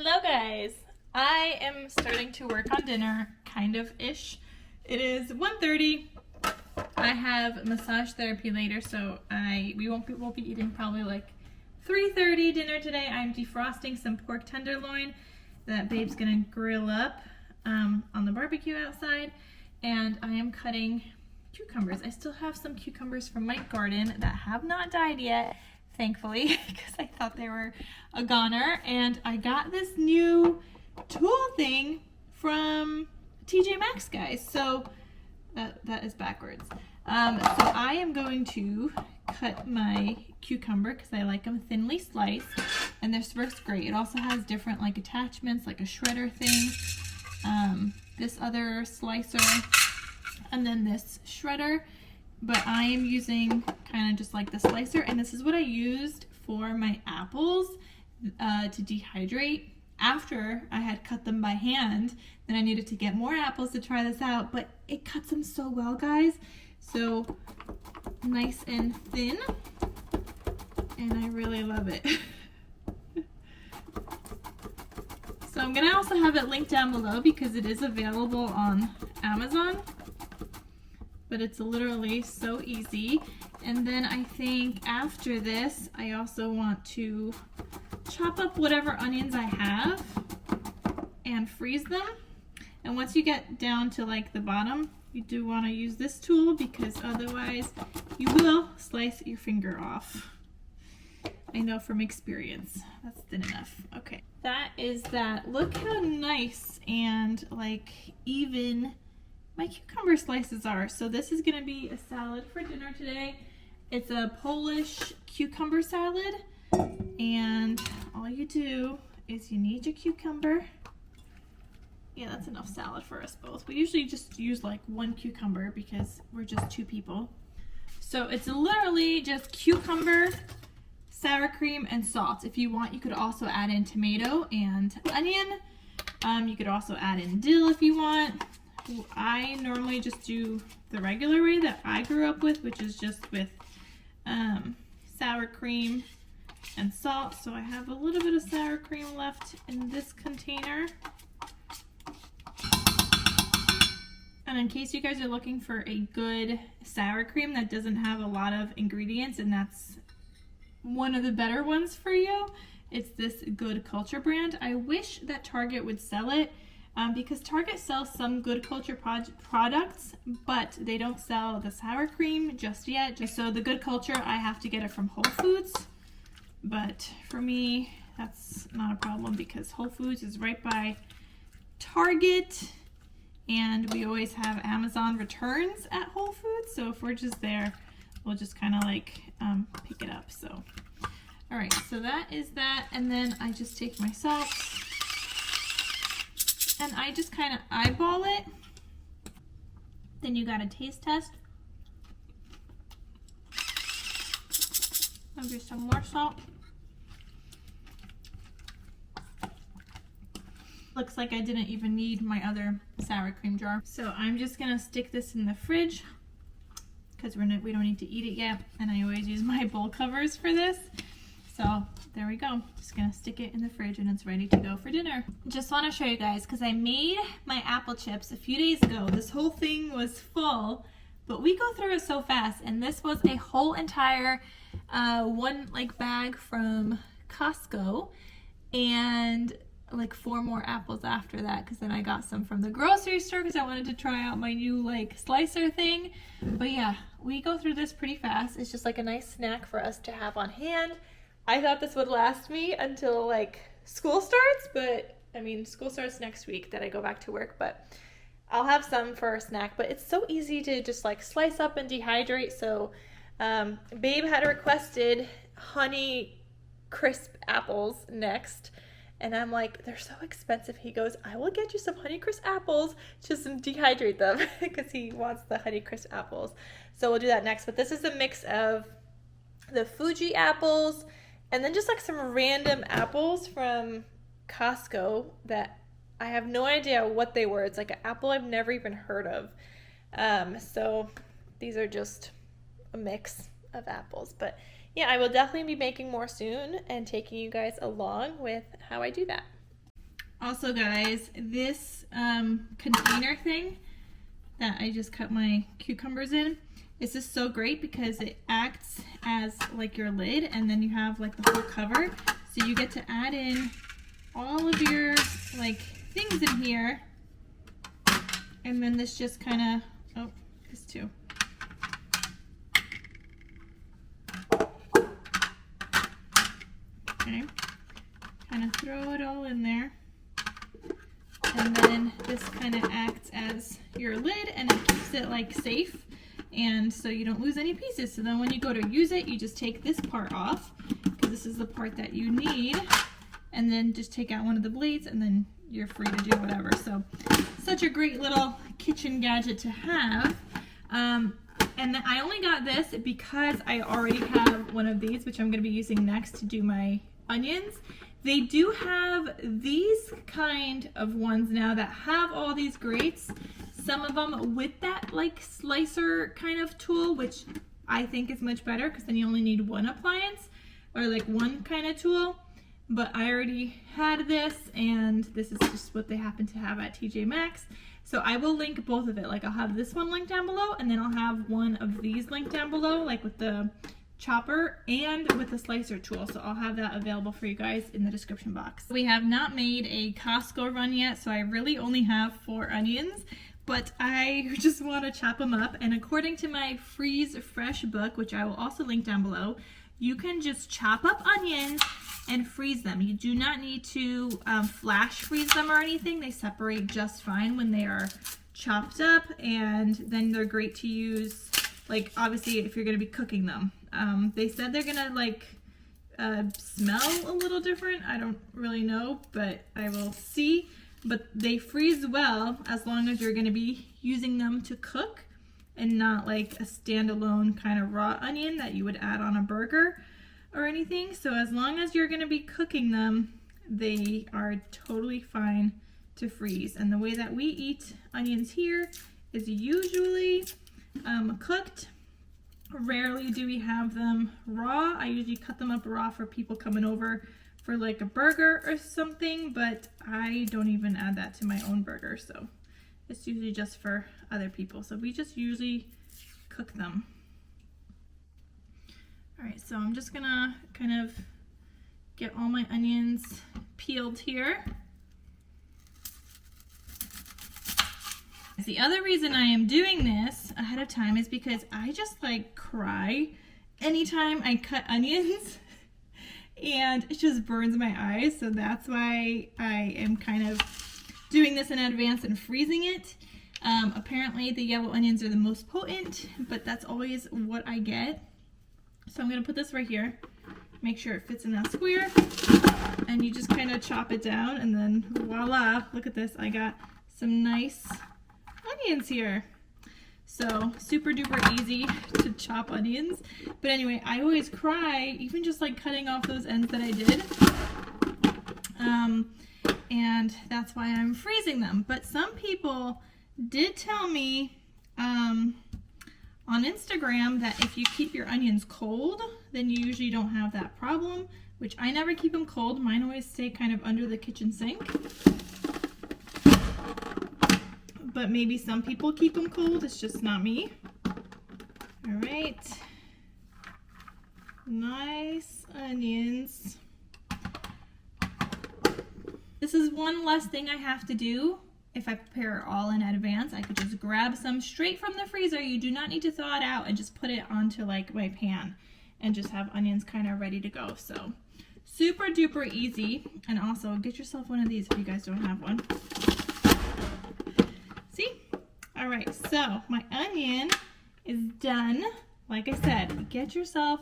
Hello guys! I am starting to work on dinner, kind of-ish. It is 1:30. I have massage therapy later, so we won't be eating probably like 3:30 dinner today. I'm defrosting some pork tenderloin that Babe's gonna grill up on the barbecue outside, and I am cutting cucumbers. I still have some cucumbers from my garden that have not died yet, thankfully, because I thought they were a goner. And I got this new tool thing from TJ Maxx, guys. So that is backwards. So I am going to cut my cucumber because I like them thinly sliced, and this works great. It also has different like attachments, like a shredder thing, this other slicer, and then this shredder. But I am using kind of just like the slicer, and this is what I used for my apples to dehydrate. After I had cut them by hand, then I needed to get more apples to try this out, but it cuts them so well, guys. So nice and thin, and I really love it. So I'm gonna also have it linked down below because it is available on Amazon. But it's literally so easy. And then I think after this, I also want to chop up whatever onions I have and freeze them. And once you get down to like the bottom, you do want to use this tool because otherwise you will slice your finger off. I know from experience. That's thin enough. Okay, that is that. Look how nice and like even my cucumber slices are. So this is gonna be a salad for dinner today. It's a Polish cucumber salad, and all you do is you need your cucumber. Yeah, that's enough salad for us both. We usually just use like one cucumber because we're just two people. So it's literally just cucumber, sour cream, and salt. If you want, you could also add in tomato and onion. You could also add in dill if you want. I normally just do the regular way that I grew up with, which is just with sour cream and salt. So I have a little bit of sour cream left in this container. And in case you guys are looking for a good sour cream that doesn't have a lot of ingredients, and that's one of the better ones for you, it's this Good Culture brand. I wish that Target would sell it. Because Target sells some Good Culture products, but they don't sell the sour cream just yet. So the Good Culture, I have to get it from Whole Foods. But for me, that's not a problem because Whole Foods is right by Target, and we always have Amazon returns at Whole Foods. So if we're just there, we'll just kind of like pick it up. So, all right, so that is that. And then I just take my salt, and I just kind of eyeball it. Then you got a taste test. I'll do some more salt. Looks like I didn't even need my other sour cream jar. So I'm just gonna stick this in the fridge because we don't need to eat it yet. And I always use my bowl covers for this. So there we go. Just gonna stick it in the fridge and it's ready to go for dinner. Just wanna show you guys, because I made my apple chips a few days ago. This whole thing was full, but we go through it so fast. And this was a whole entire one like bag from Costco, and like 4 more apples after that, because then I got some from the grocery store because I wanted to try out my new like slicer thing. But yeah, we go through this pretty fast. It's just like a nice snack for us to have on hand. I thought this would last me until like school starts, but I mean, school starts next week that I go back to work, but I'll have some for a snack. But it's so easy to just like slice up and dehydrate. So Babe had requested honey crisp apples next, and I'm like, they're so expensive. He goes, I will get you some honey crisp apples, just dehydrate them, because he wants the honey crisp apples. So we'll do that next. But this is a mix of the Fuji apples, and then just like some random apples from Costco that I have no idea what they were. It's like an apple I've never even heard of. So these are just a mix of apples. But yeah, I will definitely be making more soon and taking you guys along with how I do that. Also guys, this container thing that I just cut my cucumbers in, this is so great because it acts as like your lid, and then you have like the whole cover. So you get to add in all of your like things in here. And then this just kind of, oh, this too. Okay, kind of throw it all in there. And then this kind of acts as your lid, and it keeps it like safe, and so you don't lose any pieces. So then when you go to use it, you just take this part off, because this is the part that you need, and then just take out one of the blades, and then you're free to do whatever. So such a great little kitchen gadget to have. And then I only got this because I already have one of these, which I'm going to be using next to do my onions. They do have these kind of ones now that have all these grates, some of them with that like slicer kind of tool, which I think is much better because then you only need one appliance or like one kind of tool. But I already had this, and this is just what they happen to have at TJ Maxx. So I will link both of it. Like I'll have this one linked down below, and then I'll have one of these linked down below, like with the chopper and with the slicer tool. So I'll have that available for you guys in the description box. We have not made a Costco run yet, so I really only have 4 onions, but I just want to chop them up. And according to my Freeze Fresh book, which I will also link down below, you can just chop up onions and freeze them. You do not need to flash freeze them or anything. They separate just fine when they are chopped up, and then they're great to use, like obviously if you're going to be cooking them. They said they're going to like smell a little different. I don't really know, but I will see. But they freeze well as long as you're going to be using them to cook, and not like a standalone kind of raw onion that you would add on a burger or anything. So as long as you're going to be cooking them, they are totally fine to freeze. And the way that we eat onions here is usually cooked. Rarely do we have them raw. I usually cut them up raw for people coming over for like a burger or something, but I don't even add that to my own burger, so it's usually just for other people. So we just usually cook them. All right, so I'm just gonna kind of get all my onions peeled here. The other reason I am doing this ahead of time is because I just like cry anytime I cut onions and it just burns my eyes. So that's why I am kind of doing this in advance and freezing it. Apparently the yellow onions are the most potent, but that's always what I get. So I'm gonna put this right here, make sure it fits in that square, and you just kind of chop it down, and then voila, look at this, I got some nice onions here. So super duper easy to chop onions. But anyway, I always cry, even just like cutting off those ends that I did. And that's why I'm freezing them. But some people did tell me on Instagram that if you keep your onions cold, then you usually don't have that problem, which I never keep them cold. Mine always stay kind of under the kitchen sink. But maybe some people keep them cold, it's just not me. All right, nice onions. This is one less thing I have to do. If I prepare it all in advance, I could just grab some straight from the freezer. You do not need to thaw it out, and just put it onto like my pan and just have onions kind of ready to go. So super duper easy. And also get yourself one of these if you guys don't have one. See? All right, so my onion is done. Like I said, get yourself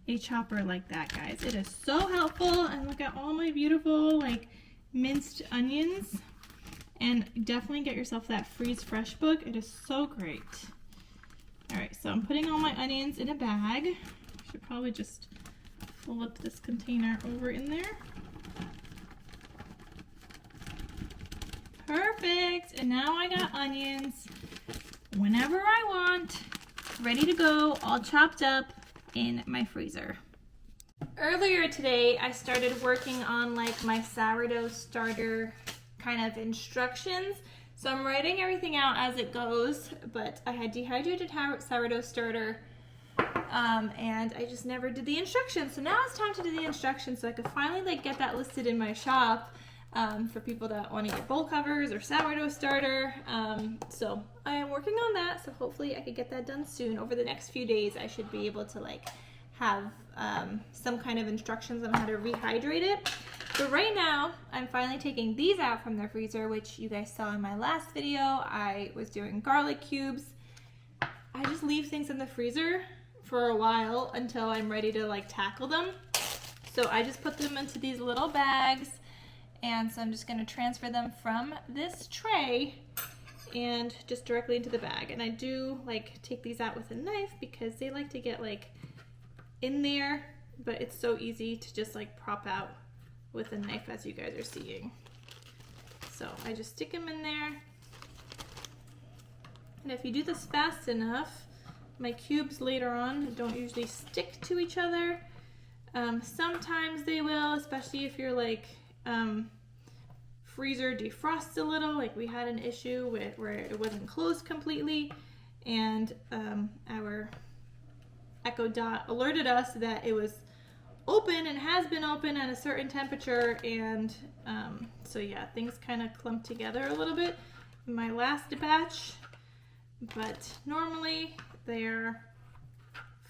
a chopper like that, guys. It is so helpful. And look at all my beautiful like minced onions. And definitely get yourself that Freeze Fresh book. It is so great. All right, so I'm putting all my onions in a bag. I should probably just flip this container over in there. Perfect, and now I got onions whenever I want, ready to go, all chopped up in my freezer. Earlier today, I started working on like my sourdough starter kind of instructions. So I'm writing everything out as it goes, but I had dehydrated sourdough starter, and I just never did the instructions. So now it's time to do the instructions so I could finally like get that listed in my shop for people that want to get bowl covers or sourdough starter. So I am working on that, so hopefully I could get that done soon. Over the next few days I should be able to like have some kind of instructions on how to rehydrate it. But right now, I'm finally taking these out from the freezer, which you guys saw in my last video. I was doing garlic cubes. I just leave things in the freezer for a while until I'm ready to like tackle them. So I just put them into these little bags, and so I'm just gonna transfer them from this tray and just directly into the bag. And I do like take these out with a knife because they like to get like in there, but it's so easy to just like prop out with a knife, as you guys are seeing. So I just stick them in there. And if you do this fast enough, my cubes later on don't usually stick to each other. Sometimes they will, especially if you're like freezer defrosts a little, like we had an issue with where it wasn't closed completely, and our Echo Dot alerted us that it was open and has been open at a certain temperature, and so yeah, things kind of clumped together a little bit in my last batch, but normally they're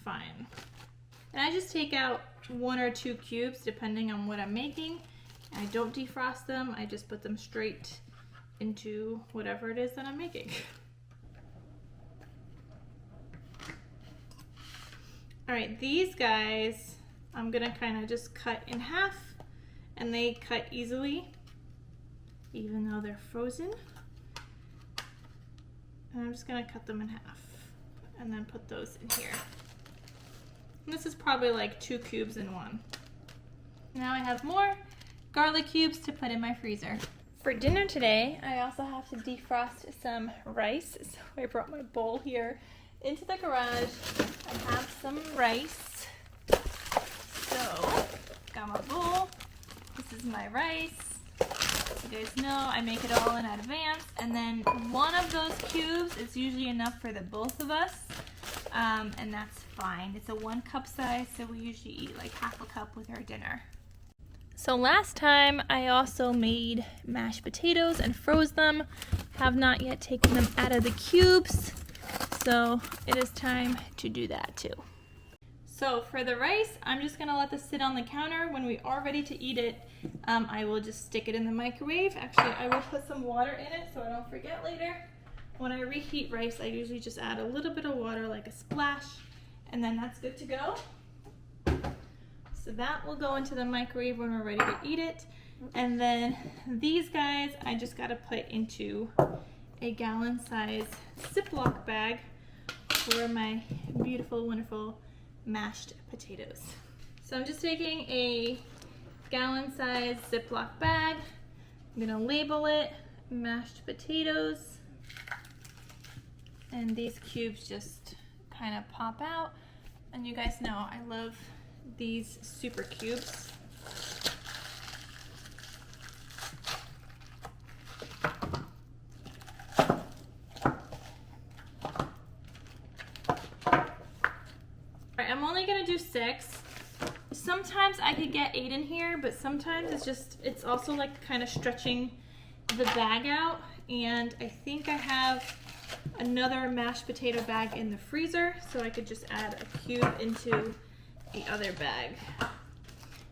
fine. And I just take out 1 or 2 cubes depending on what I'm making. I don't defrost them, I just put them straight into whatever it is that I'm making. All right, these guys I'm gonna kind of just cut in half, and they cut easily even though they're frozen. And I'm just gonna cut them in half and then put those in here. And this is probably like 2 cubes in one. Now I have more garlic cubes to put in my freezer. For dinner today, I also have to defrost some rice. So I brought my bowl here into the garage. I have some rice. So, got my bowl. This is my rice. You guys know I make it all in advance, and then one of those cubes is usually enough for the both of us, and that's fine. It's a 1 cup size, so we usually eat like half a cup with our dinner. So last time I also made mashed potatoes and froze them. Have not yet taken them out of the cubes, so it is time to do that too. So for the rice, I'm just gonna let this sit on the counter. When we are ready to eat it, I will just stick it in the microwave. Actually, I will put some water in it so I don't forget later. When I reheat rice, I usually just add a little bit of water, like a splash, and then that's good to go. So that will go into the microwave when we're ready to eat it. And then these guys, I just gotta put into a gallon size Ziploc bag for my beautiful, wonderful mashed potatoes. So I'm just taking a gallon size Ziploc bag. I'm gonna label it mashed potatoes. And these cubes just kind of pop out. And you guys know I love these super cubes. I'm only gonna do 6. Sometimes I could get 8 in here, but sometimes it's also like kind of stretching the bag out. And I think I have another mashed potato bag in the freezer, so I could just add a cube into the other bag.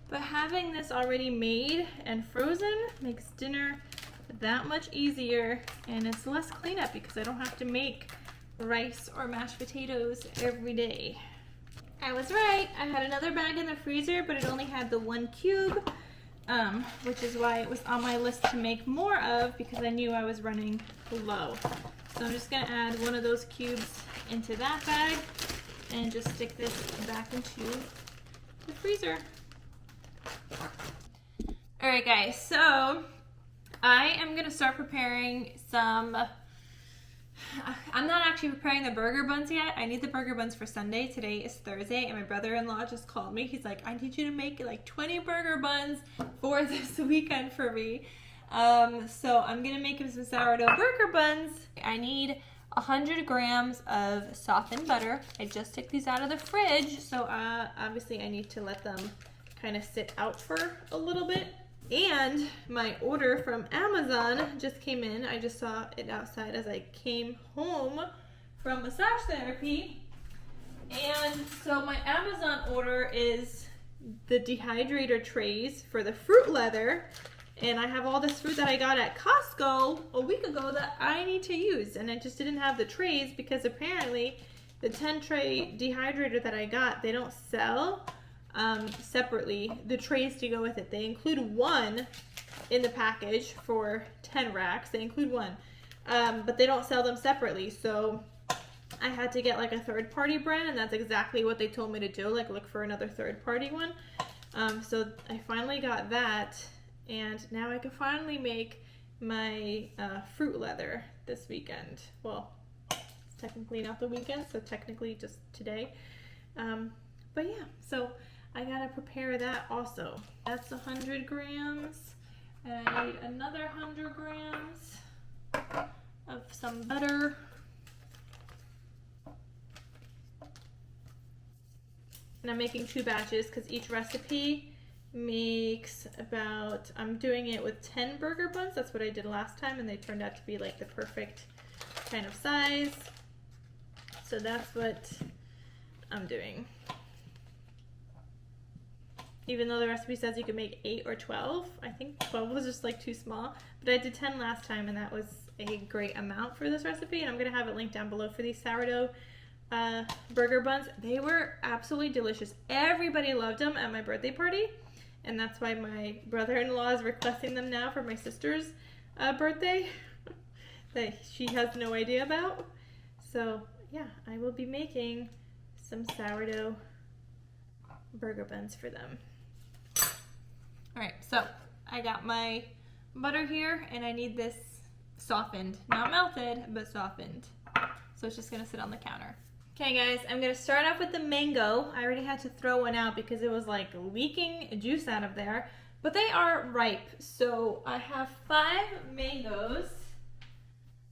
But having this already made and frozen makes dinner that much easier, and it's less cleanup because I don't have to make rice or mashed potatoes every day. I was right, I had another bag in the freezer, but it only had the 1 cube, which is why it was on my list to make more of, because I knew I was running low. So I'm just gonna add 1 of those cubes into that bag and just stick this back into the freezer. All right guys, so I am gonna start preparing some, I'm not actually preparing the burger buns yet. I need the burger buns for Sunday. Today is Thursday, and my brother-in-law just called me. He's like, I need you to make like 20 burger buns for this weekend for me. So I'm gonna make him some sourdough burger buns. I need 100 grams of softened butter. I just took these out of the fridge, so obviously I need to let them kind of sit out for a little bit. And my order from Amazon just came in. I just saw it outside as I came home from massage therapy. And so my Amazon order is the Dehydrator trays for the fruit leather. And I have all this fruit that I got at Costco a week ago that I need to use. And I just didn't have the trays because apparently the 10 tray dehydrator that I got, they don't sell separately the trays to go with it. They include one in the package for 10 racks. They include one, but they don't sell them separately. So I had to get like a third party brand, and that's exactly what they told me to do. Like look for another third party one. So I finally got that. And now I can finally make my fruit leather this weekend. Well, it's technically not the weekend, so technically just today. But yeah, so I gotta prepare that also. That's 100 grams. And I need another 100 grams of some butter. And I'm making 2 batches because each recipe makes about, I'm doing it with 10 burger buns. That's what I did last time, and they turned out to be like the perfect kind of size. So that's what I'm doing. Even though the recipe says you can make 8 or 12, I think 12 was just like too small. But I did 10 last time, and that was a great amount for this recipe. And I'm gonna have it linked down below for these sourdough burger buns. They were absolutely delicious. Everybody loved them at my birthday party. And that's why my brother-in-law is requesting them now for my sister's birthday that she has no idea about. So yeah, I will be making some sourdough burger buns for them. All right, so I got my butter here, and I need this softened, not melted, but softened. So it's just gonna sit on the counter. Okay guys, I'm gonna start off with the mango. I already had to throw one out because it was like leaking juice out of there, but they are ripe. So I have 5 mangoes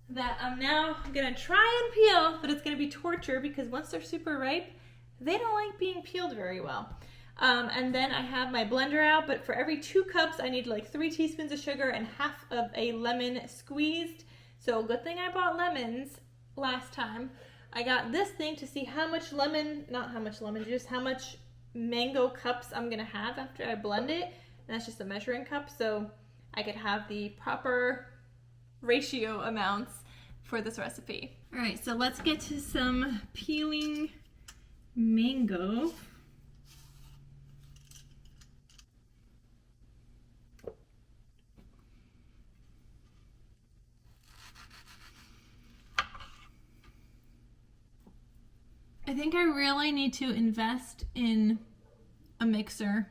that I'm now gonna try and peel, but it's gonna be torture because once they're super ripe, they don't like being peeled very well. And then I have my blender out, but for every 2 cups, I need like 3 teaspoons of sugar and half of a lemon squeezed. So good thing I bought lemons last time. I got this thing to see how much not how much lemon juice, how much mango cups I'm gonna have after I blend it. And that's just a measuring cup, so I could have the proper ratio amounts for this recipe. All right, so let's get to some peeling mango. I think I really need to invest in a mixer.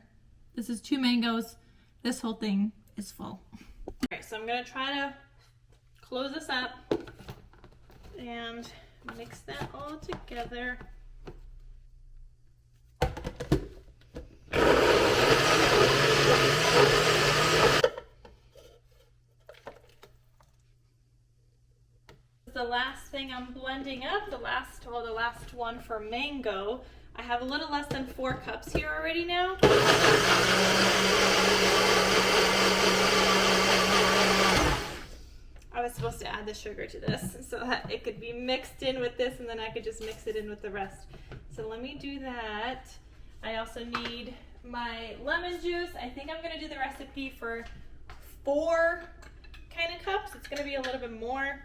This is 2 mangoes. This whole thing is full. All right, so I'm gonna try to close this up and mix that all together. The last thing I'm blending up, the last one for mango. I have a little less than 4 cups here already now. I was supposed to add the sugar to this so that it could be mixed in with this, and then I could just mix it in with the rest. So let me do that. I also need my lemon juice. I think I'm gonna do the recipe for 4 kind of cups. It's gonna be a little bit more.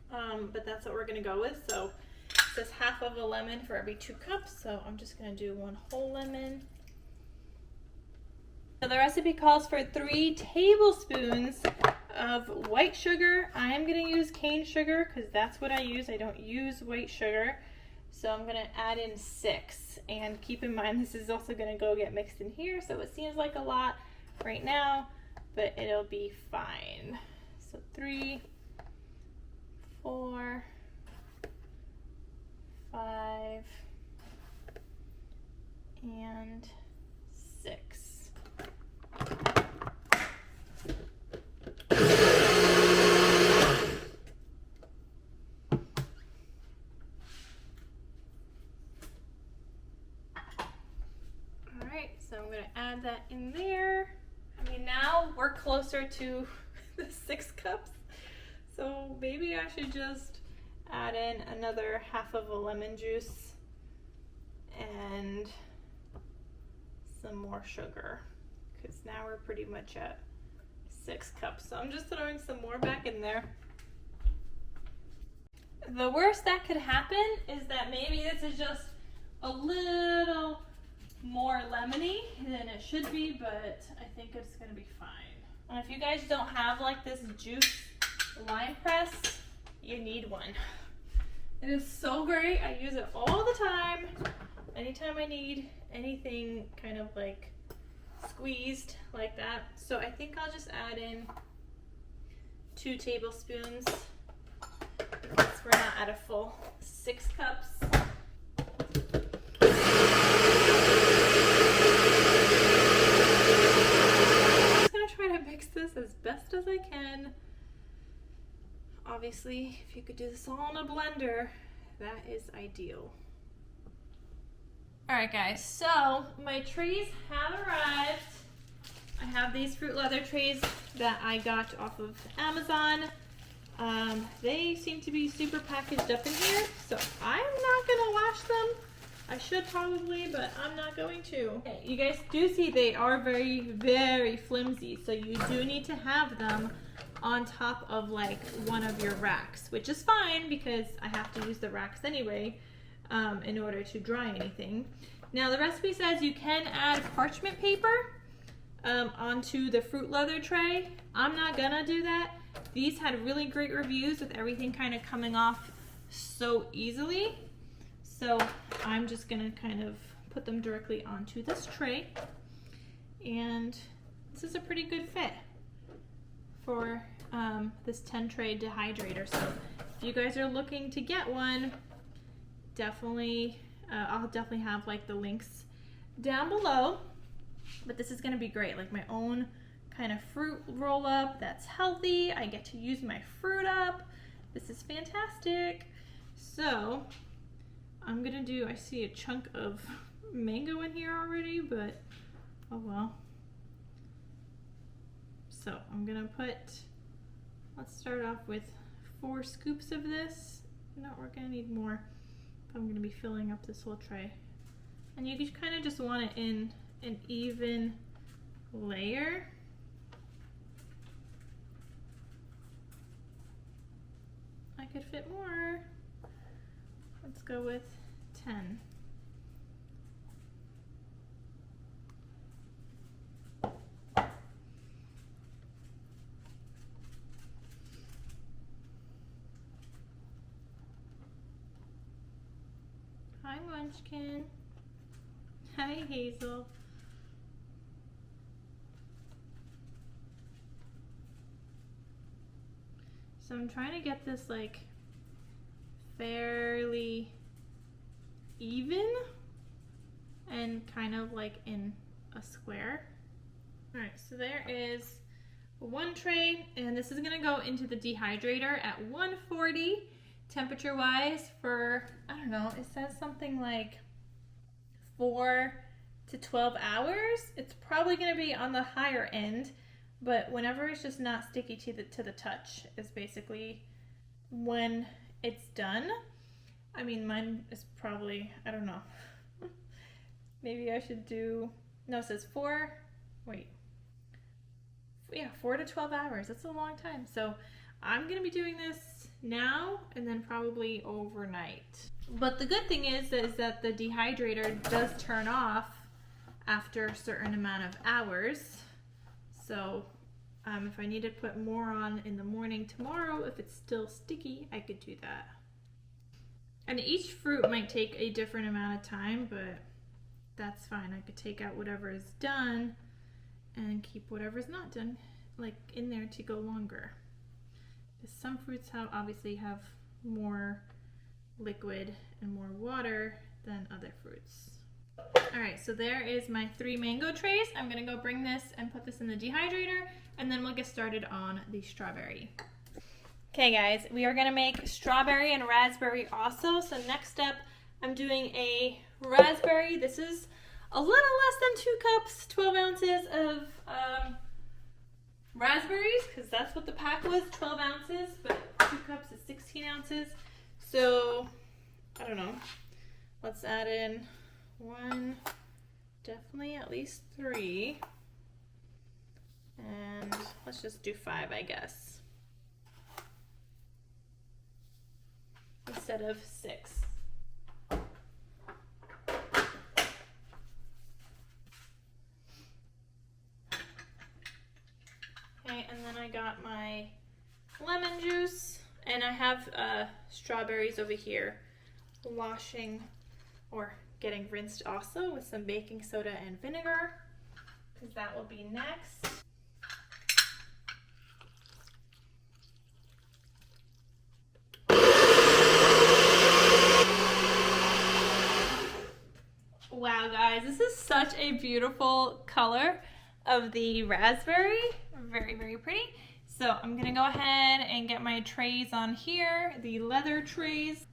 But that's what we're gonna go with. So it says half of a lemon for every 2 cups. So I'm just gonna do 1 whole lemon. So the recipe calls for 3 tablespoons of white sugar. I am gonna use cane sugar because that's what I use. I don't use white sugar. So I'm gonna add in 6. And keep in mind, this is also gonna go get mixed in here. So it seems like a lot right now, but it'll be fine. So 3, 4, 5, and 6. closer to the 6 cups. So maybe I should just add in another half of a lemon juice and some more sugar, because now we're pretty much at 6 cups. So I'm just throwing some more back in there. The worst that could happen is that maybe this is just a little more lemony than it should be, but I think it's gonna be fine. And if you guys don't have like this juice lime press, you need one. It is so great. I use it all the time. Anytime I need anything kind of like squeezed like that. So I think I'll just add in 2 tablespoons because we're not at a full 6 cups. I'm just gonna try to mix this as best as I can. Obviously, if you could do this all in a blender, that is ideal. All right, guys, so my trays have arrived. I have these fruit leather trays that I got off of Amazon. They seem to be super packaged up in here, so I'm not gonna wash them. I should probably, but I'm not going to. Okay, you guys do see they are very, very flimsy, so you do need to have them on top of like one of your racks, which is fine because I have to use the racks anyway in order to dry anything. Now the recipe says you can add parchment paper onto the fruit leather tray. I'm not gonna do that. These had really great reviews with everything kind of coming off so easily. So I'm just gonna kind of put them directly onto this tray. And this is a pretty good fit for this 10 tray dehydrator. So if you guys are looking to get one, definitely, I'll definitely have like the links down below. But this is gonna be great, like my own kind of fruit roll up that's healthy. I get to use my fruit up. This is fantastic. So I'm gonna do, I see a chunk of mango in here already, but oh well. So I'm gonna put, let's start off with 4 scoops of this. No, we're gonna need more. I'm gonna be filling up this whole tray. And you kind of just want it in an even layer. I could fit more. Let's go with 10. Hi, Munchkin. Hi, Hazel. So I'm trying to get this like fairly even and kind of like in a square. All right, so there is 1 tray, and this is gonna go into the dehydrator at 140 temperature wise for, I don't know, it says something like 4 to 12 hours. It's probably gonna be on the higher end, but whenever it's just not sticky to the touch is basically when it's done. I mean, mine is probably, I don't know. Maybe I should do, no, it says 4 to 12 hours. That's a long time. So I'm gonna be doing this now and then probably overnight. But the good thing is that the dehydrator does turn off after a certain amount of hours. So if I need to put more on in the morning tomorrow, if it's still sticky, I could do that. And each fruit might take a different amount of time, but that's fine. I could take out whatever is done and keep whatever's not done like in there to go longer. Some fruits obviously have more liquid and more water than other fruits. All right, so there is my 3 mango trays. I'm gonna go bring this and put this in the dehydrator, and then we'll get started on the strawberry. Okay guys, we are gonna make strawberry and raspberry also. So next up, I'm doing a raspberry. This is a little less than 2 cups, 12 ounces of raspberries, because that's what the pack was, 12 ounces, but 2 cups is 16 ounces. So, I don't know. Let's add in 1, definitely at least 3. And let's just do 5, I guess, instead of 6. Okay, and then I got my lemon juice, and I have strawberries over here washing or getting rinsed also with some baking soda and vinegar, because that will be next. Wow, guys, this is such a beautiful color of the raspberry. Very, very pretty. So I'm gonna go ahead and get my trays on here, the leather trays.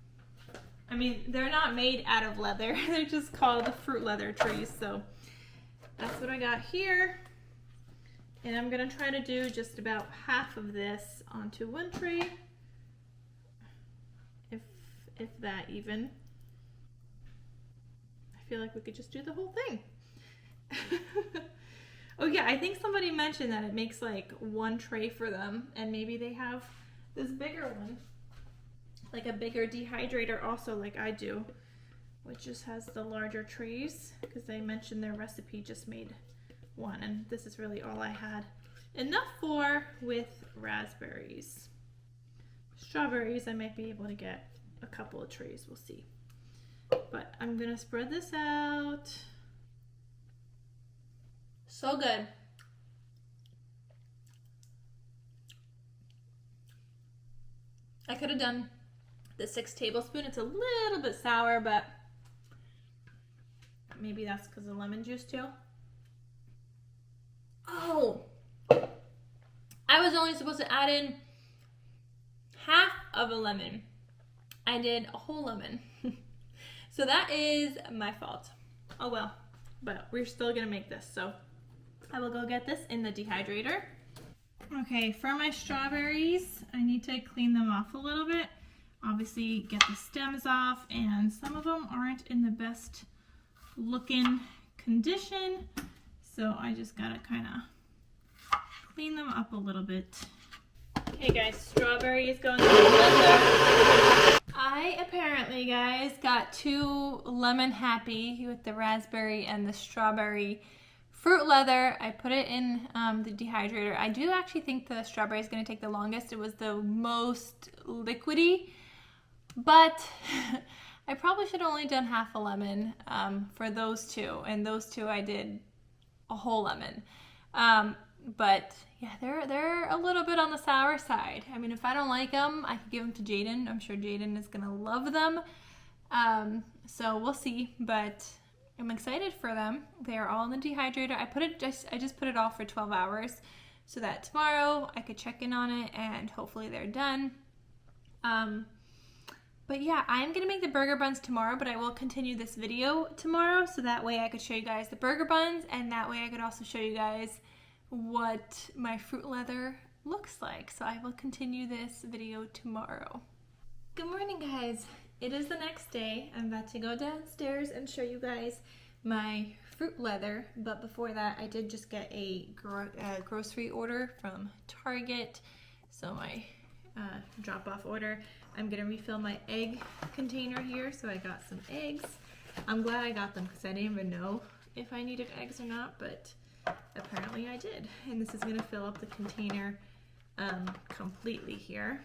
I mean, they're not made out of leather. They're just called the fruit leather trays. So that's what I got here. And I'm gonna try to do just about half of this onto one tray, if that even. I feel like we could just do the whole thing. Oh yeah, I think somebody mentioned that it makes like one tray for them, and maybe they have this bigger one, like a bigger dehydrator also, like I do, which just has the larger trays, because they mentioned their recipe just made one, and this is really all I had enough for with raspberries. Strawberries, I might be able to get a couple of trays, we'll see. But I'm gonna spread this out. So good. I could have done the 6 tablespoons. It's a little bit sour, but maybe that's because of lemon juice too. Oh, I was only supposed to add in half of a lemon. I did a whole lemon. So that is my fault. Oh well, but we're still gonna make this. So I will go get this in the dehydrator. Okay, for my strawberries, I need to clean them off a little bit. Obviously get the stems off, and some of them aren't in the best looking condition. So I just gotta kind of clean them up a little bit. Okay guys, strawberry is going in the blender. I apparently, guys, got 2 lemon happy with the raspberry and the strawberry fruit leather. I put it in the dehydrator. I do actually think the strawberry is going to take the longest. It was the most liquidy, but I probably should have only done half a lemon for those 2, and those 2 I did a whole lemon. But yeah, they're a little bit on the sour side. I mean, if I don't like them, I could give them to Jaden. I'm sure Jaden is gonna love them. So we'll see, but I'm excited for them. They are all in the dehydrator. I just put it off for 12 hours so that tomorrow I could check in on it and hopefully they're done. But yeah, I'm gonna make the burger buns tomorrow, but I will continue this video tomorrow so that way I could show you guys the burger buns, and that way I could also show you guys what my fruit leather looks like. So I will continue this video tomorrow. Good morning, guys. It is the next day. I'm about to go downstairs and show you guys my fruit leather, but before that I did just get a grocery order from Target. So my drop-off order. I'm gonna refill my egg container here, so I got some eggs. I'm glad I got them because I didn't even know if I needed eggs or not, but apparently I did. And this is gonna fill up the container completely here.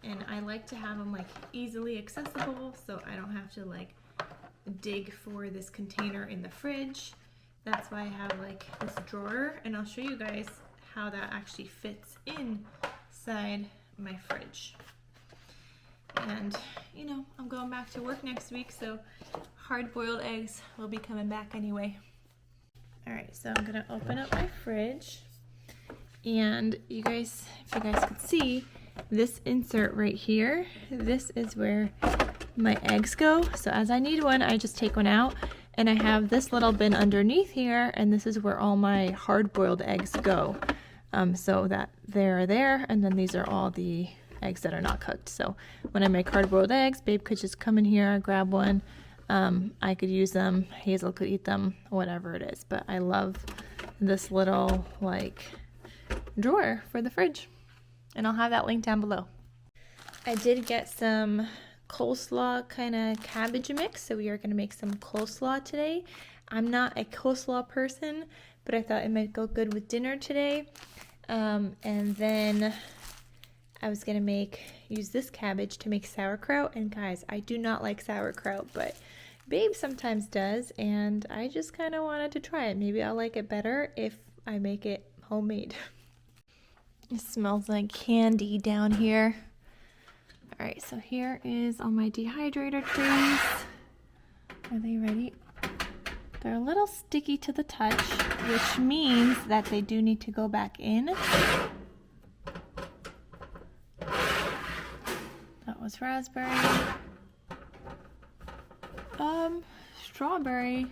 And I like to have them like easily accessible so I don't have to like dig for this container in the fridge. That's why I have like this drawer, and I'll show you guys how that actually fits inside my fridge. And you know, I'm going back to work next week, so hard-boiled eggs will be coming back anyway. Alright, so I'm gonna open up my fridge, and if you guys could see this insert right here, this is where my eggs go. So as I need one, I just take one out, and I have this little bin underneath here, and this is where all my hard-boiled eggs go. so that they're there, and then these are all the eggs that are not cooked. So when I make hard-boiled eggs, Babe could just come in here, grab one. I could use them, Hazel could eat them, whatever it is. But I love this little like drawer for the fridge, and I'll have that link down below. I did get some coleslaw kind of cabbage mix, so we are going to make some coleslaw today. I'm not a coleslaw person, but I thought it might go good with dinner today. And then I was going to use this cabbage to make sauerkraut. And guys, I do not like sauerkraut, but Babe sometimes does, and I just kind of wanted to try it. Maybe I'll like it better if I make it homemade. It smells like candy down here. All right, so here is all my dehydrator trays. Are they ready? They're a little sticky to the touch, which means that they do need to go back in. That was raspberry. Strawberry,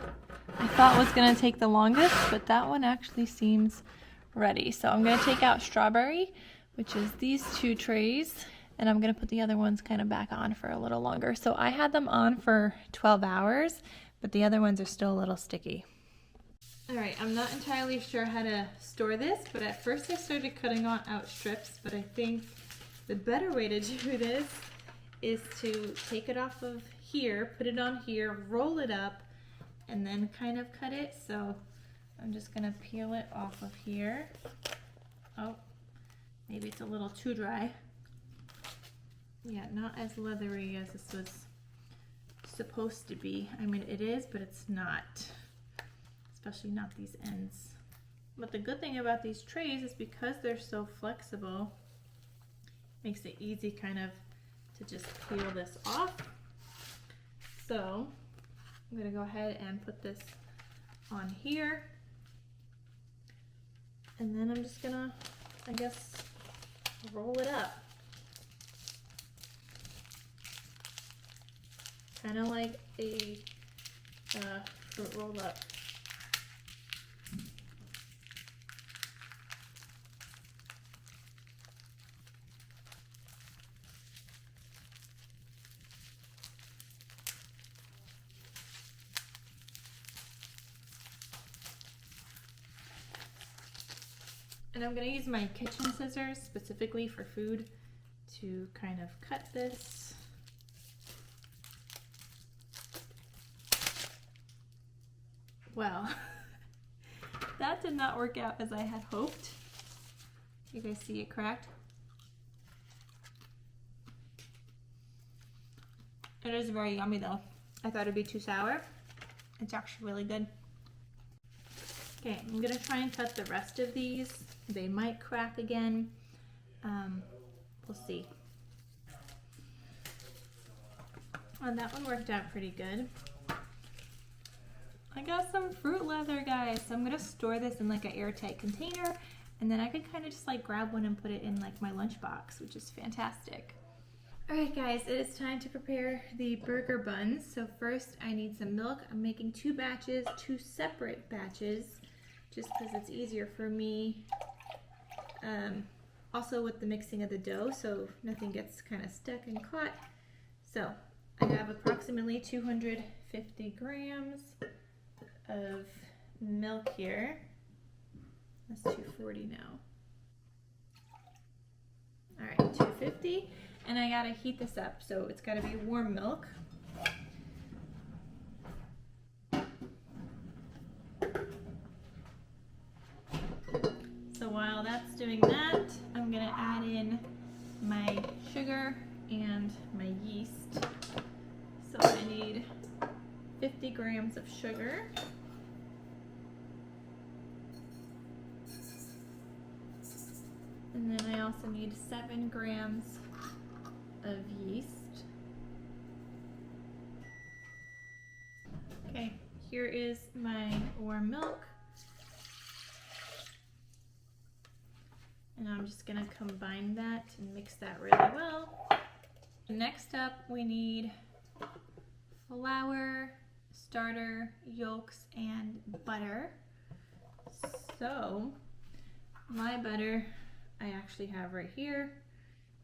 I thought was gonna take the longest, but that one actually seems ready. So I'm gonna take out strawberry, which is these 2 trays, and I'm gonna put the other ones kind of back on for a little longer. So I had them on for 12 hours, but the other ones are still a little sticky. All right, I'm not entirely sure how to store this, but at first I started cutting out strips, but I think the better way to do this is to take it off of here, put it on here, roll it up, and then kind of cut it. So I'm just gonna peel it off of here. Oh, maybe it's a little too dry. Yeah, not as leathery as this was supposed to be. I mean, it is, but it's not, especially not these ends. But the good thing about these trays is because they're so flexible, it makes it easy kind of to just peel this off. So I'm gonna go ahead and put this on here, and then I'm just gonna, I guess, roll it up. Kind of like a fruit roll up. And I'm going to use my kitchen scissors specifically for food to kind of cut this. Well, that did not work out as I had hoped. You guys see it cracked? It is very yummy though. I thought it'd be too sour. It's actually really good. Okay, I'm gonna try and cut the rest of these. They might crack again. We'll see. Oh, that one worked out pretty good. I got some fruit leather, guys. So I'm gonna store this in like an airtight container, and then I could kind of just like grab one and put it in like my lunchbox, which is fantastic. All right, guys, it is time to prepare the burger buns. So first I need some milk. I'm making 2 batches, 2 separate batches, just because it's easier for me. Also with the mixing of the dough, so nothing gets kind of stuck and caught. So I have approximately 250 grams of milk here. That's 240 now. All right, 250, and I gotta heat this up, so it's gotta be warm milk. So while that's doing that, I'm gonna add in my sugar and my yeast. So I need 50 grams of sugar. And then I also need 7 grams of yeast. Okay, here is my warm milk. And I'm just gonna combine that and mix that really well. Next up, we need flour, starter, yolks, and butter. So My butter I actually have right here.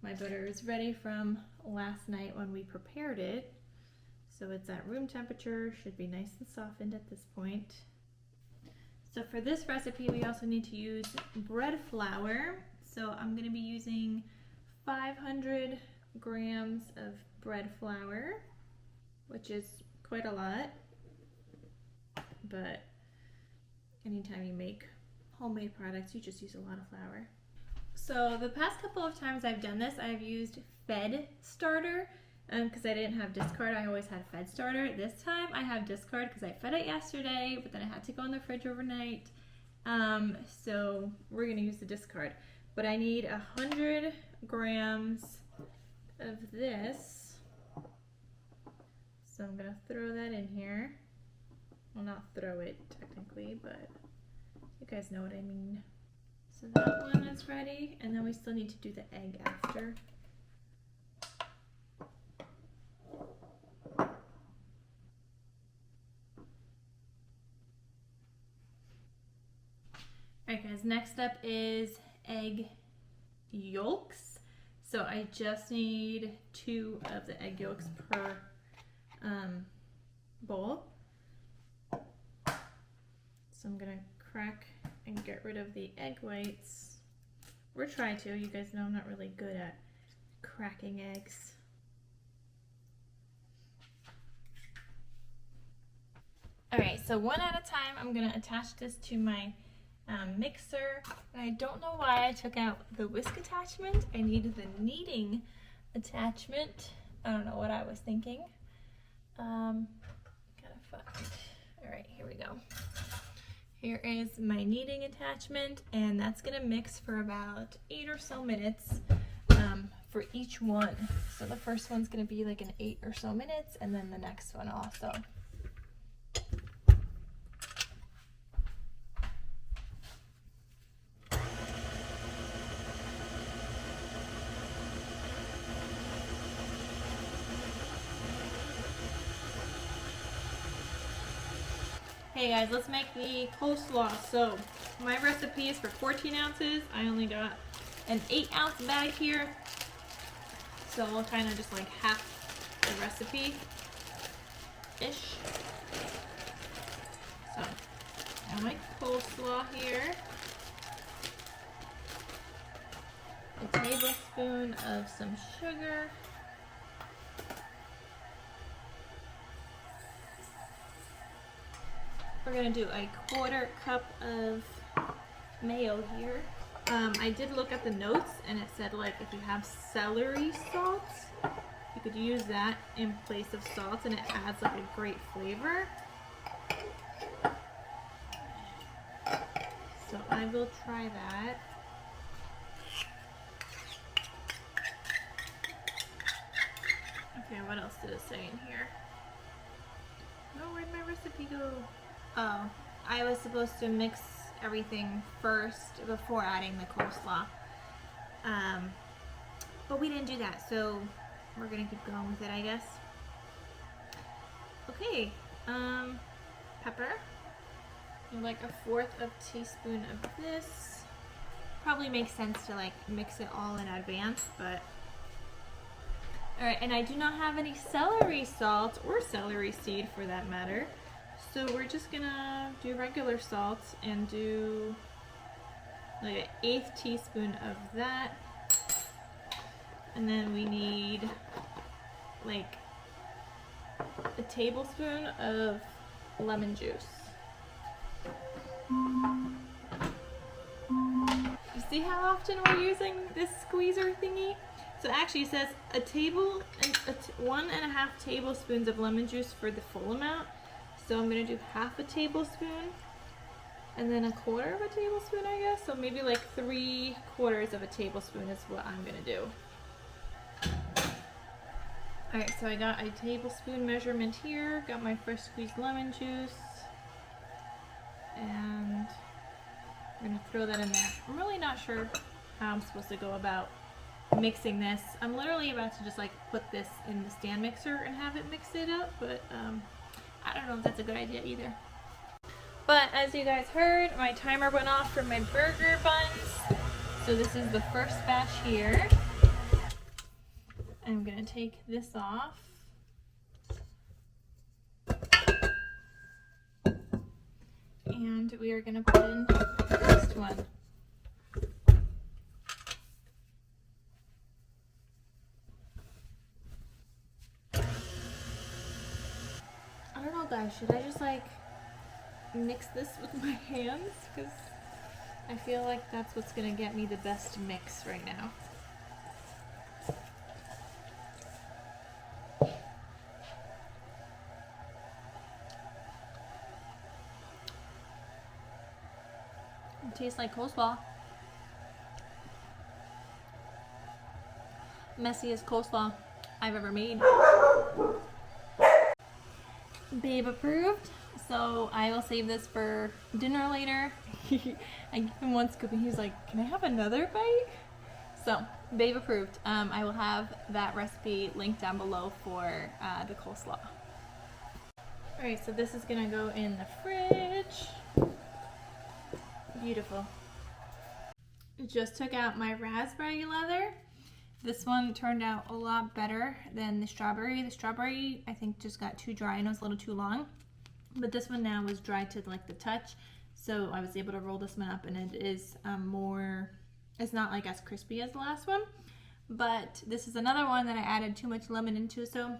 My butter is ready from last night when we prepared it. So it's at room temperature, should be nice and softened at this point. So for this recipe, we also need to use bread flour. So I'm going to be using 500 grams of bread flour, which is quite a lot, but anytime you make homemade products, you just use a lot of flour. So the past couple of times I've done this, I've used Fed starter because I didn't have discard. I always had Fed starter. This time I have discard because I fed it yesterday, but then I had to go in the fridge overnight. So we're gonna use the discard. But I need 100 grams of this. So I'm gonna throw that in here. Well, not throw it technically, but you guys know what I mean. So that one is ready, and then we still need to do the egg after. Alright guys, next up is egg yolks. So I just need 2 of the egg yolks per bowl. So I'm gonna crack and get rid of the egg whites. Or try to. You guys know I'm not really good at cracking eggs. Alright, so one at a time, I'm gonna attach this to my mixer. And I don't know why I took out the whisk attachment. I needed the kneading attachment. I don't know what I was thinking. Gotta find. Alright, here we go. Here is my kneading attachment, and that's gonna mix for about 8 or so minutes for each one. So the first one's gonna be like an 8 or so minutes, and then the next one also. Hey guys, let's make the coleslaw. So my recipe is for 14 ounces. I only got an 8-ounce bag here. So I'll kind of just like half the recipe-ish. So I have my coleslaw here. A tablespoon of some sugar. We're gonna do a 1/4 cup of mayo here. I did look at the notes and it said like if you have celery salt, you could use that in place of salt and it adds like a great flavor. So I will try that. Okay, what else did it say in here? Oh, where'd my recipe go? Oh, I was supposed to mix everything first before adding the coleslaw. But we didn't do that, so we're gonna keep going with it, I guess. Okay, pepper. Like 1/4 teaspoon of this. Probably makes sense to like mix it all in advance, but alright, and I do not have any celery salt or celery seed for that matter. So we're just gonna do regular salt and do like an 1/8 teaspoon of that. And then we need like a tablespoon of lemon juice. You see how often we're using this squeezer thingy? So actually it says 1.5 tablespoons of lemon juice for the full amount. So I'm gonna do 1/2 tablespoon and then 1/4 tablespoon, I guess. So maybe like 3/4 tablespoon is what I'm gonna do. Alright, so I got a tablespoon measurement here, got my fresh squeezed lemon juice, and I'm gonna throw that in there. I'm really not sure how I'm supposed to go about mixing this. I'm literally about to just like put this in the stand mixer and have it mix it up, but I don't know if that's a good idea either. But as you guys heard, my timer went off for my burger buns. So this is the first batch here. I'm gonna take this off. And we are gonna put in the next one. I don't know guys, should I just like mix this with my hands? Because I feel like that's what's gonna get me the best mix right now. It tastes like coleslaw. Messiest coleslaw I've ever made. Babe approved, so I will save this for dinner later. I gave him one scoop and he was like, can I have another bite? So, babe approved. I will have that recipe linked down below for the coleslaw. Alright, so this is gonna go in the fridge. Beautiful. Just took out my raspberry leather. This one turned out a lot better than the strawberry. The strawberry, I think, just got too dry and it was a little too long. But this one now was dry to like the touch. So I was able to roll this one up and it is more, it's not like as crispy as the last one. But this is another one that I added too much lemon into. So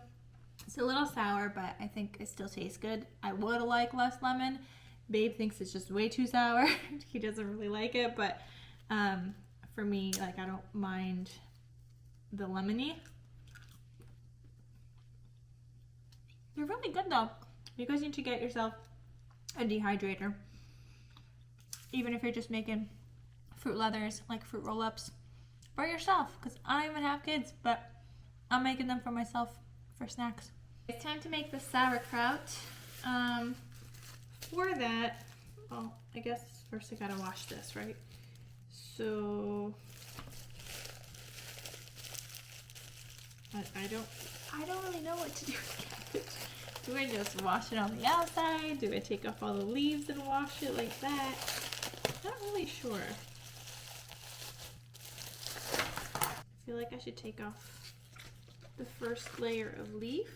it's a little sour, but I think it still tastes good. I would like less lemon. Babe thinks it's just way too sour. He doesn't really like it, but for me, like I don't mind the lemony. They're really good though. You guys need to get yourself a dehydrator. Even if you're just making fruit leathers, like fruit roll-ups for yourself. Because I don't even have kids, but I'm making them for myself for snacks. It's time to make the sauerkraut. For that, well, I guess first I gotta wash this, right? So I don't really know what to do with cabbage. Do I just wash it on the outside? Do I take off all the leaves and wash it like that? Not really sure. I feel like I should take off the first layer of leaf.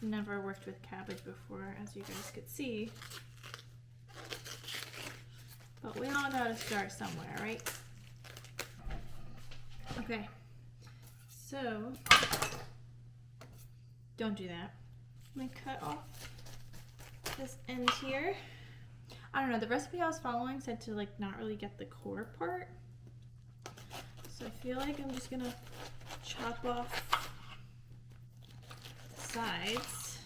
Never worked with cabbage before, as you guys could see. But we all gotta start somewhere, right? Okay. So, don't do that. I'm gonna cut off this end here. I don't know, the recipe I was following said to like not really get the core part. So I feel like I'm just gonna chop off the sides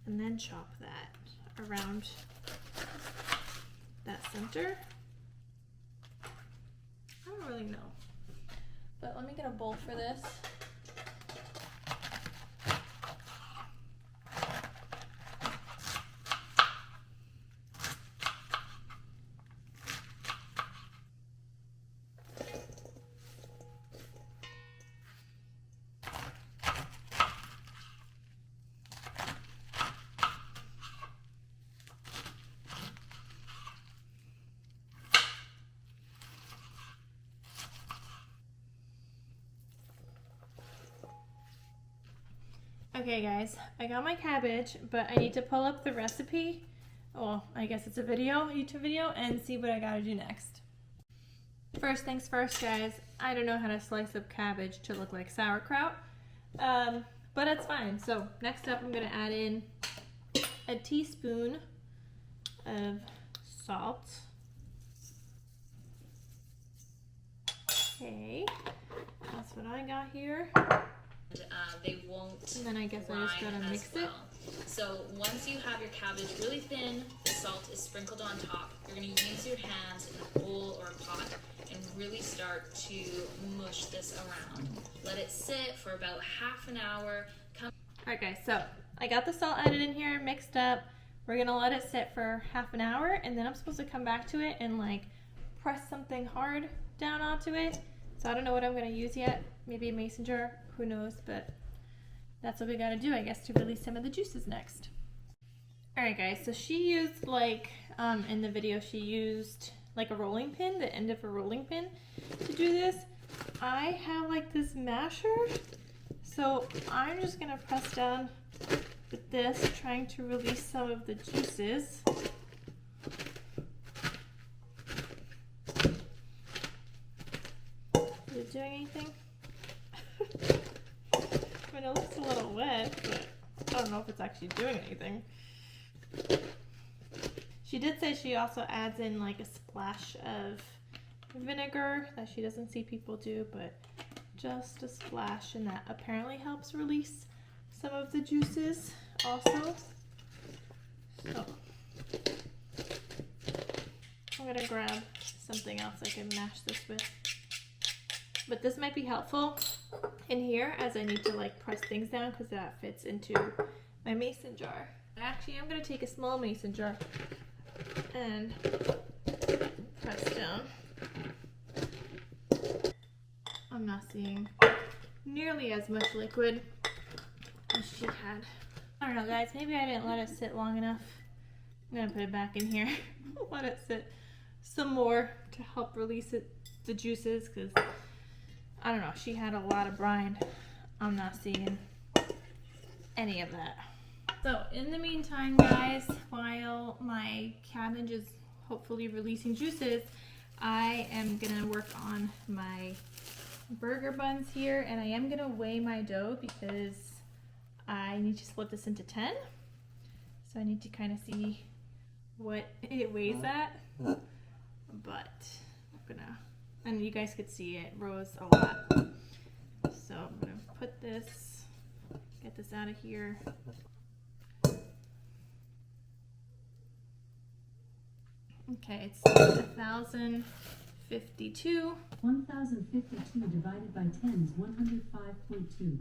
and then chop that around that center. I don't really know. But let me get a bowl for this. Okay guys, I got my cabbage, but I need to pull up the recipe. Well, I guess it's a video, YouTube video, and see what I gotta do next. First things first, guys, I don't know how to slice up cabbage to look like sauerkraut, but it's fine. So next up, I'm gonna add in a teaspoon of salt. Okay, that's what I got here. They won't. And then I guess I just gotta mix it. So once you have your cabbage really thin, the salt is sprinkled on top. You're gonna use your hands in a bowl or a pot and really start to mush this around. Let it sit for about half an hour. Alright guys, so I got the salt added in here, mixed up. We're gonna let it sit for half an hour, and then I'm supposed to come back to it and like press something hard down onto it. So I don't know what I'm gonna use yet. Maybe a mason jar, who knows, but that's what we gotta do, I guess, to release some of the juices next. Alright guys, so she used like, in the video she used like a rolling pin, the end of a rolling pin to do this. I have like this masher, so I'm just gonna press down with this, trying to release some of the juices. Is it doing anything? I mean, it looks a little wet, but I don't know if it's actually doing anything. She did say she also adds in like a splash of vinegar that she doesn't see people do, but just a splash, and that apparently helps release some of the juices also. So I'm gonna grab something else I can mash this with. But this might be helpful in here as I need to like press things down because that fits into my mason jar. Actually, I'm gonna take a small mason jar and press down. I'm not seeing nearly as much liquid as she had. I don't know guys, maybe I didn't let it sit long enough. I'm gonna put it back in here. Let it sit some more to help release the juices, because I don't know, she had a lot of brine. I'm not seeing any of that. So in the meantime guys, while my cabbage is hopefully releasing juices, I am gonna work on my burger buns here, and I am gonna weigh my dough because I need to split this into 10. So I need to kind of see what it weighs at. But I'm gonna, and you guys could see it rose a lot. So I'm gonna put this, get this out of here. Okay, it's 1,052. 1,052 divided by 10 is 105.2.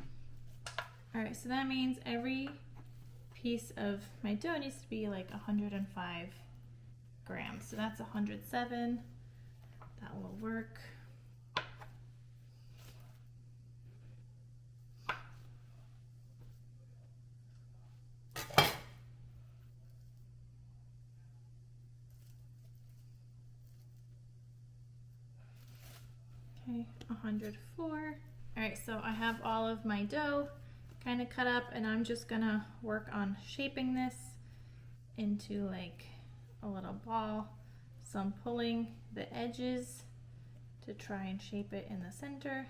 Alright, so that means every piece of my dough needs to be like 105 grams. So that's 107. That will work. Okay, 104. Alright, so I have all of my dough kind of cut up, and I'm just gonna work on shaping this into like a little ball. So I'm pulling the edges to try and shape it in the center.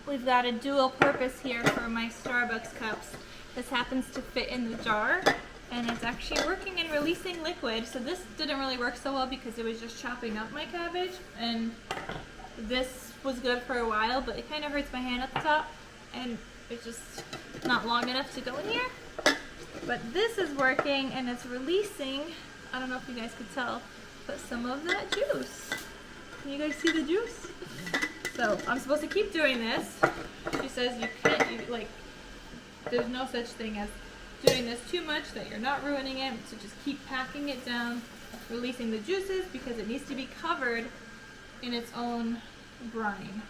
We've got a dual purpose here for my Starbucks cups. This happens to fit in the jar, and it's actually working and releasing liquid. So this didn't really work so well because it was just chopping up my cabbage, and this was good for a while, but it kind of hurts my hand at the top, and it's just not long enough to go in here. But this is working, and it's releasing, I don't know if you guys could tell, but some of that juice. Can you guys see the juice? So I'm supposed to keep doing this. She says you can't, like, there's no such thing as doing this too much, that you're not ruining it. So just keep packing it down, releasing the juices, because it needs to be covered in its own brine.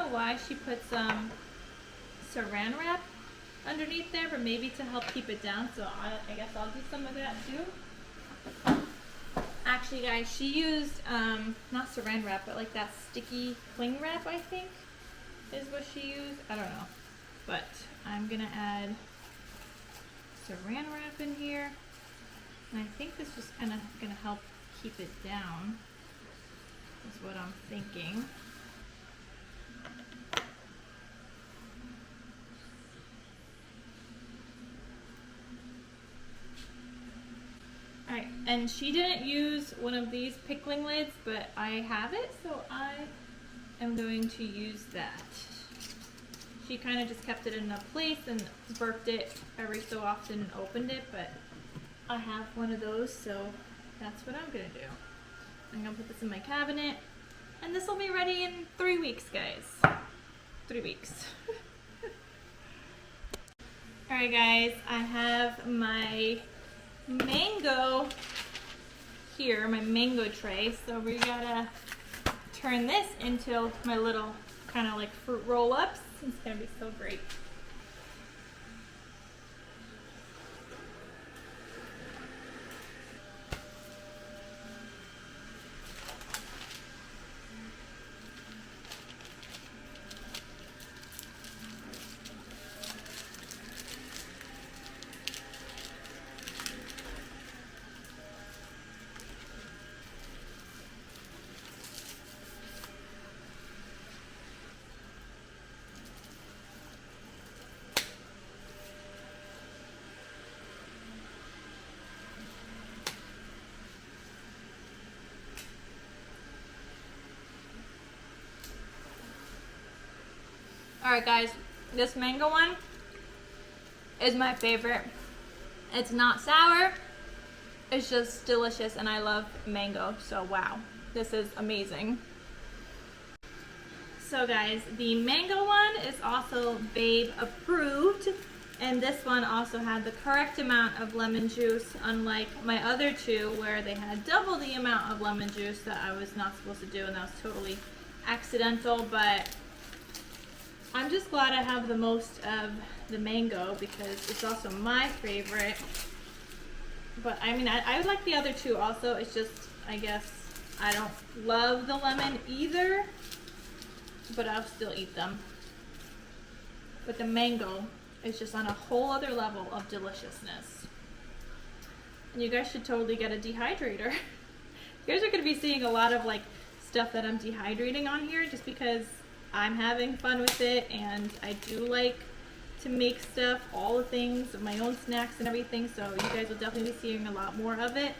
Why she put some saran wrap underneath there, but maybe to help keep it down. So I guess I'll do some of that too. Actually, guys, she used not saran wrap, but like that sticky cling wrap, I think is what she used. I don't know, but I'm gonna add saran wrap in here, and I think this is kind of gonna help keep it down, is what I'm thinking. Alright, and she didn't use one of these pickling lids, but I have it, so I am going to use that. She kind of just kept it in a place and burped it every so often and opened it, but I have one of those, so that's what I'm gonna do. I'm gonna put this in my cabinet, and this will be ready in 3 weeks, guys. 3 weeks. Alright guys, I have my mango here, my mango tray, so we gotta turn this into my little kind of like fruit roll-ups. It's gonna be so great. Alright guys, this mango one is my favorite. It's not sour, it's just delicious, and I love mango, so wow, this is amazing. So guys, the mango one is also Babe approved, and this one also had the correct amount of lemon juice, unlike my other two where they had double the amount of lemon juice that I was not supposed to do, and that was totally accidental. But I'm just glad I have the most of the mango because it's also my favorite. But I mean, I would like the other two also. It's just, I guess, I don't love the lemon either, but I'll still eat them. But the mango is just on a whole other level of deliciousness. And you guys should totally get a dehydrator. You guys are going to be seeing a lot of like stuff that I'm dehydrating on here just because I'm having fun with it, and I do like to make stuff, all the things, my own snacks and everything, so you guys will definitely be seeing a lot more of it.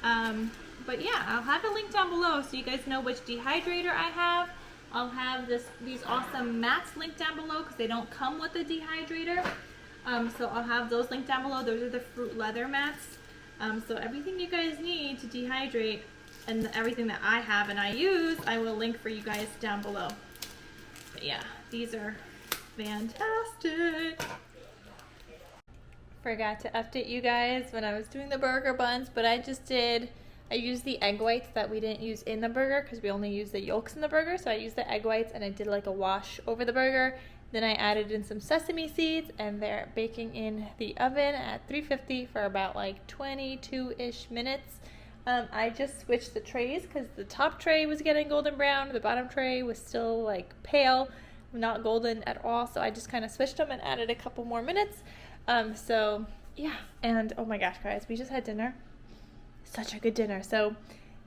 But yeah, I'll have a link down below so you guys know which dehydrator I have. I'll have these awesome mats linked down below because they don't come with a dehydrator. So I'll have those linked down below. Those are the fruit leather mats. So everything you guys need to dehydrate and everything that I have and I use, I will link for you guys down below. But yeah, these are fantastic. Forgot to update you guys when I was doing the burger buns, but I used the egg whites that we didn't use in the burger because we only use the yolks in the burger. So I used the egg whites and I did like a wash over the burger. Then I added in some sesame seeds, and they're baking in the oven at 350 for about like 22-ish minutes. I just switched the trays because the top tray was getting golden brown, the bottom tray was still like pale, not golden at all. So I just kind of switched them and added a couple more minutes. So yeah, and oh my gosh guys, we just had dinner. Such a good dinner. So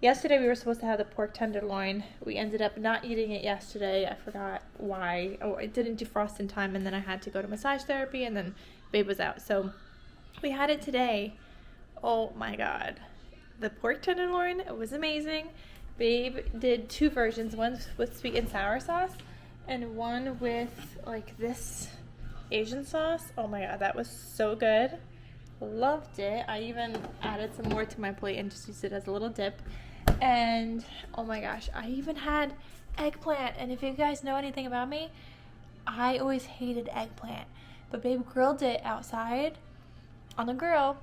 yesterday we were supposed to have the pork tenderloin. We ended up not eating it yesterday. I forgot why. Oh, it didn't defrost in time, and then I had to go to massage therapy, and then Babe was out. So we had it today. Oh my god. The pork tenderloin was amazing. Babe did two versions, one with sweet and sour sauce and one with like this Asian sauce. Oh my god, that was so good. Loved it. I even added some more to my plate and just used it as a little dip. And oh my gosh, I even had eggplant. And if you guys know anything about me, I always hated eggplant, but Babe grilled it outside on the grill.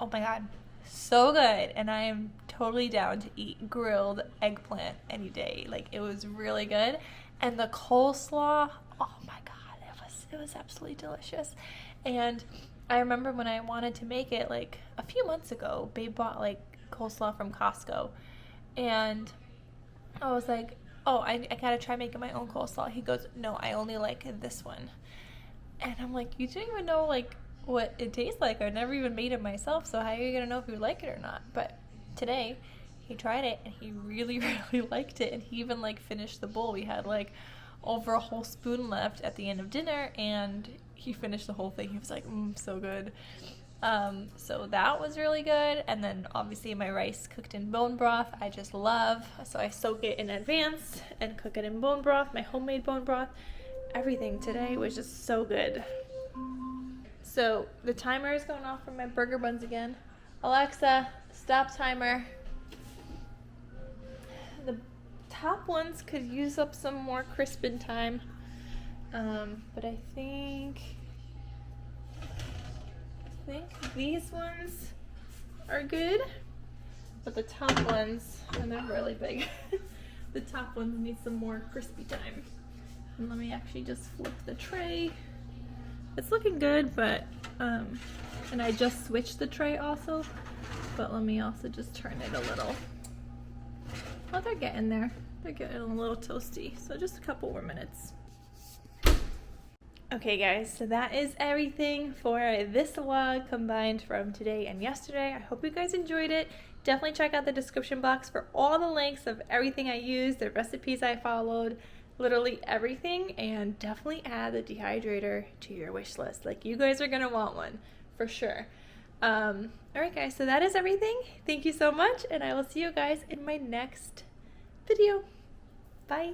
Oh my god, so good. And I am totally down to eat grilled eggplant any day. Like, it was really good. And the coleslaw, oh my god, it was absolutely delicious. And I remember when I wanted to make it like a few months ago, Babe bought like coleslaw from Costco. And I was like, oh, I gotta try making my own coleslaw. He goes, no, I only like this one. And I'm like, you didn't even know like what it tastes like. I never even made it myself, so how are you gonna know if you like it or not? But today he tried it and he really, really liked it, and he even like finished the bowl. We had like over a whole spoon left at the end of dinner, and he finished the whole thing. He was like, so good. So that was really good. And then obviously my rice cooked in bone broth I just love, so I soak it in advance and cook it in bone broth, my homemade bone broth. Everything today was just so good. So the timer is going off for my burger buns again. Alexa, stop timer. The top ones could use up some more crisping time, but I think these ones are good, but the top ones, and they're really big, the top ones need some more crispy time. And let me actually just flip the tray. It's looking good, but and I just switched the tray also, but let me also just turn it a little. Oh, they're getting there. They're getting a little toasty, so just a couple more minutes. Okay guys, so that is everything for this vlog combined from today and yesterday. I hope you guys enjoyed it. Definitely check out the description box for all the links of everything I used, the recipes I followed, literally everything, and definitely add the dehydrator to your wish list. Like, you guys are gonna want one for sure. Alright guys, so that is everything. Thank you so much, and I will see you guys in my next video. Bye.